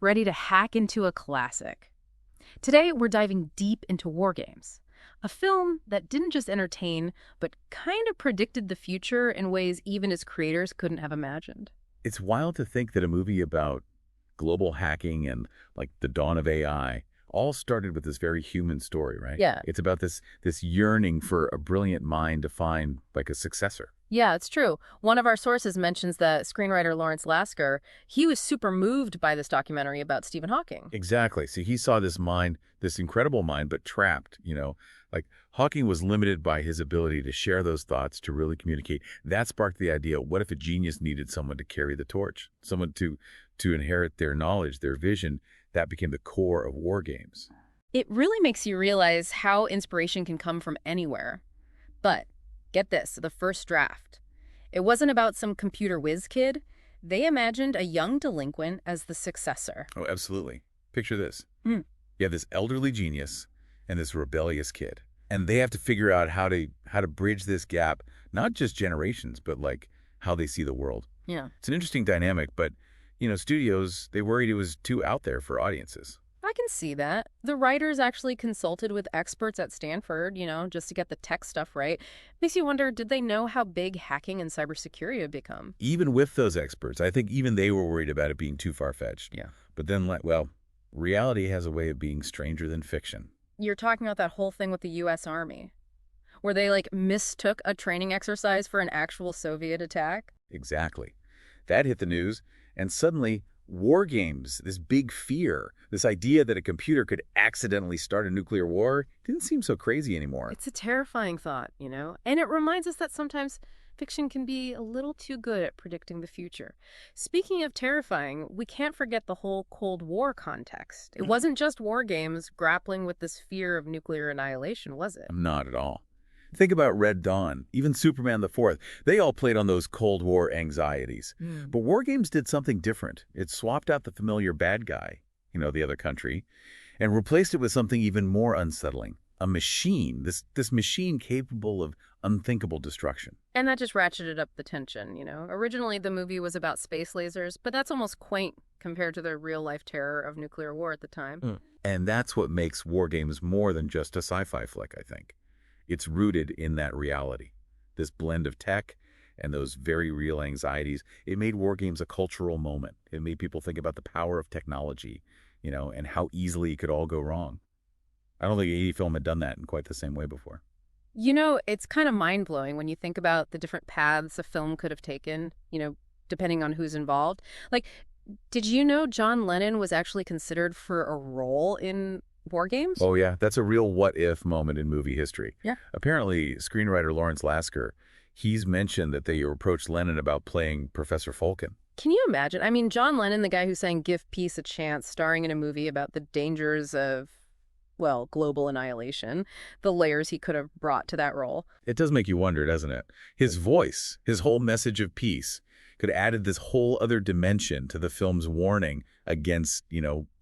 ready to hack into a classic. Today, we're diving deep into WarGames, a film that didn't just entertain, but kind of predicted the future in ways even its creators couldn't have imagined. It's wild to think that a movie about global hacking and like the dawn of AI all started with this very human story, right? Yeah. It's about this yearning for a brilliant mind to find like a successor. Yeah, it's true. One of our sources mentions that screenwriter Lawrence Lasker, he was super moved by this documentary about Stephen Hawking. Exactly. See, he saw this mind, this incredible mind, but trapped, like Hawking was limited by his ability to share those thoughts, to really communicate. That sparked the idea, what if a genius needed someone to carry the torch, someone to inherit their knowledge, their vision? That became the core of WarGames. It really makes you realize how inspiration can come from anywhere. But get this, the first draft. It wasn't about some computer whiz kid. They imagined a young delinquent as the successor. Oh, absolutely. Picture this. Hmm. You have this elderly genius and this rebellious kid. And they have to figure out how to bridge this gap, not just generations, but like how they see the world. Yeah. It's an interesting dynamic, but studios, they worried it was too out there for audiences. I can see that. The writers actually consulted with experts at Stanford, just to get the tech stuff right. Makes you wonder, did they know how big hacking and cybersecurity had become? Even with those experts, I think even they were worried about it being too far-fetched. Yeah. But then, reality has a way of being stranger than fiction. You're talking about that whole thing with the U.S. Army, where they, mistook a training exercise for an actual Soviet attack? Exactly. That hit the news, and suddenly, war games, this big fear, this idea that a computer could accidentally start a nuclear war, didn't seem so crazy anymore. It's a terrifying thought, And it reminds us that sometimes fiction can be a little too good at predicting the future. Speaking of terrifying, we can't forget the whole Cold War context. It wasn't just war games grappling with this fear of nuclear annihilation, was it? Not at all. Think about Red Dawn, even Superman the Fourth. They all played on those Cold War anxieties. But WarGames did something different. It swapped out the familiar bad guy, the other country, and replaced it with something even more unsettling. A machine, this machine capable of unthinkable destruction. And that just ratcheted up the tension, Originally, the movie was about space lasers, but that's almost quaint compared to the real-life terror of nuclear war at the time. And that's what makes WarGames more than just a sci-fi flick, I think. It's rooted in that reality, this blend of tech and those very real anxieties. It made WarGames a cultural moment. It made people think about the power of technology, and how easily it could all go wrong. I don't think any film had done that in quite the same way before. It's kind of mind-blowing when you think about the different paths a film could have taken, depending on who's involved. Did you know John Lennon was actually considered for a role in WarGames? Oh, yeah. That's a real what-if moment in movie history. Yeah. Apparently, screenwriter Lawrence Lasker, he's mentioned that they approached Lennon about playing Professor Falcon. Can you imagine? I mean, John Lennon, the guy who sang Give Peace a Chance, starring in a movie about the dangers of, global annihilation, the layers he could have brought to that role. It does make you wonder, doesn't it? His voice, his whole message of peace, could have added this whole other dimension to the film's warning against,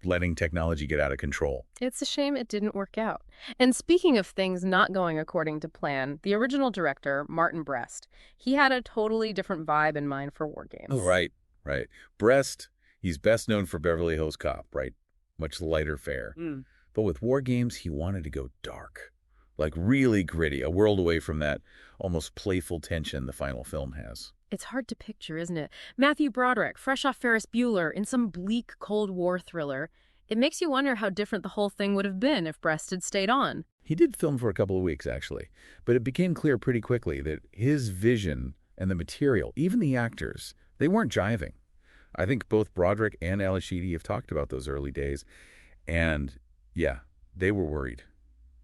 letting technology get out of control. It's a shame it didn't work out. And speaking of things not going according to plan, the original director, Martin Brest, he had a totally different vibe in mind for WarGames. Oh, right. Brest, he's best known for Beverly Hills Cop, right? Much lighter fare. But with WarGames, he wanted to go dark, like really gritty, a world away from that almost playful tension the final film has. It's hard to picture, isn't it? Matthew Broderick, fresh off Ferris Bueller, in some bleak Cold War thriller. It makes you wonder how different the whole thing would have been if Brest had stayed on. He did film for a couple of weeks, actually. But it became clear pretty quickly that his vision and the material, even the actors, they weren't jiving. I think both Broderick and Al Sheedy have talked about those early days. And, yeah, they were worried.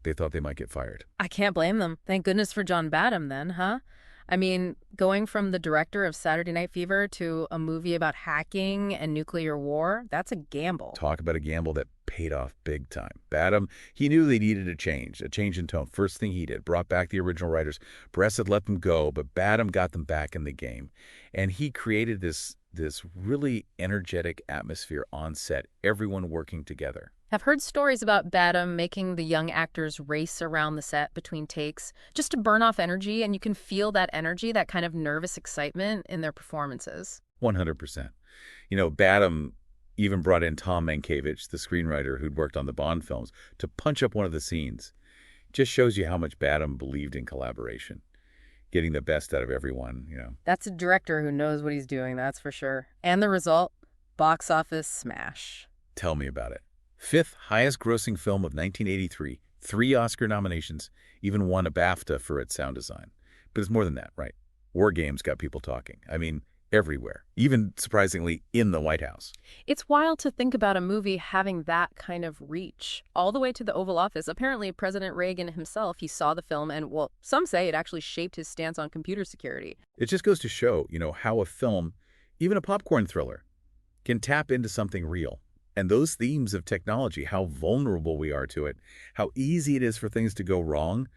They thought they might get fired. I can't blame them. Thank goodness for John Badham then, huh? I mean, going from the director of Saturday Night Fever to a movie about hacking and nuclear war, that's a gamble. Talk about a gamble that paid off big time. Badham, he knew they needed a change in tone. First thing he did, brought back the original writers. Brest had let them go, but Badham got them back in the game. And he created this really energetic atmosphere on set, everyone working together. I've heard stories about Badham making the young actors race around the set between takes just to burn off energy, and you can feel that energy, that kind of nervous excitement in their performances. 100%. Badham Even brought in Tom Mankiewicz, the screenwriter who'd worked on the Bond films, to punch up one of the scenes. Just shows you how much Badham believed in collaboration, getting the best out of everyone. That's a director who knows what he's doing, that's for sure. And the result? Box office smash. Tell me about it. Fifth highest grossing film of 1983, 3 Oscar nominations, even won a BAFTA for its sound design. But it's more than that, right? WarGames got people talking. I mean, everywhere, even surprisingly in the White House. It's wild to think about a movie having that kind of reach, all the way to the Oval Office. Apparently, President Reagan himself, he saw the film and, well, some say it actually shaped his stance on computer security. It just goes to show, how a film, even a popcorn thriller, can tap into something real. And those themes of technology, how vulnerable we are to it, how easy it is for things to go wrong,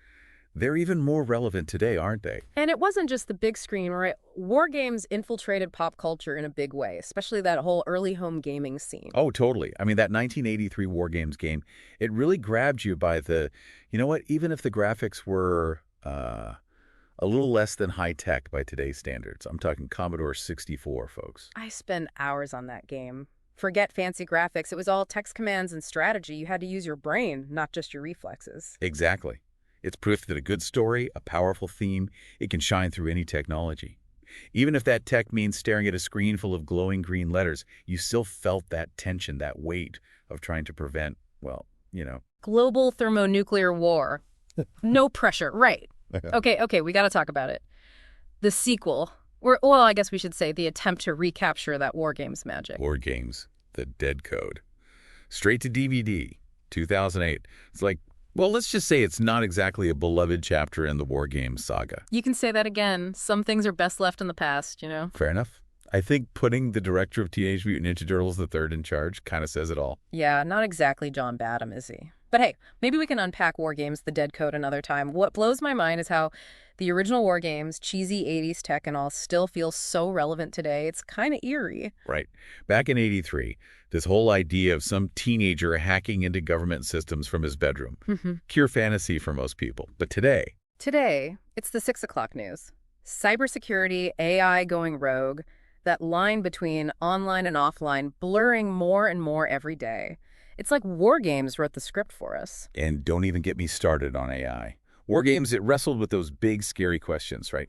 they're even more relevant today, aren't they? And it wasn't just the big screen, right? WarGames infiltrated pop culture in a big way, especially that whole early home gaming scene. Oh, totally. I mean, that 1983 WarGames game, it really grabbed you by the, even if the graphics were a little less than high-tech by today's standards. I'm talking Commodore 64, folks. I spent hours on that game. Forget fancy graphics. It was all text commands and strategy. You had to use your brain, not just your reflexes. Exactly. It's proof that a good story, a powerful theme, it can shine through any technology. Even if that tech means staring at a screen full of glowing green letters, you still felt that tension, that weight of trying to prevent, Global thermonuclear war. No pressure. Right. Okay, we got to talk about it. The sequel. I guess we should say the attempt to recapture that WarGames magic. WarGames, the dead code. Straight to DVD, 2008. It's like, well, let's just say it's not exactly a beloved chapter in the WarGames saga. You can say that again. Some things are best left in the past, Fair enough. I think putting the director of Teenage Mutant Ninja Turtles III in charge kind of says it all. Yeah, not exactly John Badham, is he? But hey, maybe we can unpack WarGames, the dead code, another time. What blows my mind is how the original WarGames, cheesy 80s tech and all, still feels so relevant today. It's kind of eerie. Right. Back in 83, this whole idea of some teenager hacking into government systems from his bedroom. Pure fantasy for most people. But today, it's the 6 o'clock news. Cybersecurity, AI going rogue, that line between online and offline blurring more and more every day. It's like WarGames wrote the script for us. And don't even get me started on AI. WarGames, it wrestled with those big, scary questions, right?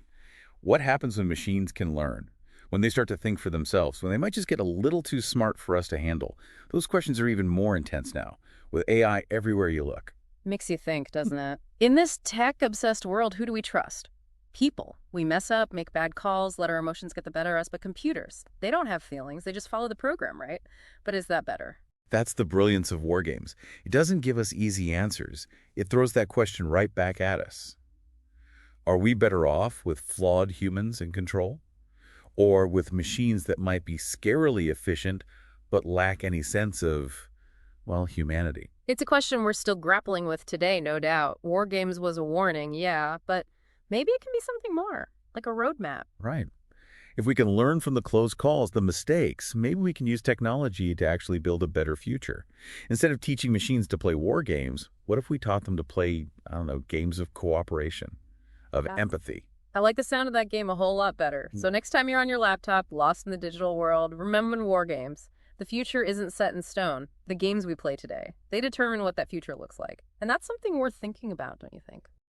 What happens when machines can learn? When they start to think for themselves? When they might just get a little too smart for us to handle? Those questions are even more intense now, with AI everywhere you look. Makes you think, doesn't it? In this tech-obsessed world, who do we trust? People. We mess up, make bad calls, let our emotions get the better of us, but computers, they don't have feelings. They just follow the program, right? But is that better? That's the brilliance of WarGames. It doesn't give us easy answers. It throws that question right back at us. Are we better off with flawed humans in control? Or with machines that might be scarily efficient but lack any sense of, humanity? It's a question we're still grappling with today, no doubt. WarGames was a warning, yeah, but maybe it can be something more, like a roadmap. Right. If we can learn from the close calls, the mistakes, maybe we can use technology to actually build a better future. Instead of teaching machines to play war games, what if we taught them to play, games of cooperation, of empathy? I like the sound of that game a whole lot better. So next time you're on your laptop, lost in the digital world, remember WarGames. The future isn't set in stone. The games we play today, they determine what that future looks like. And that's something worth thinking about, don't you think?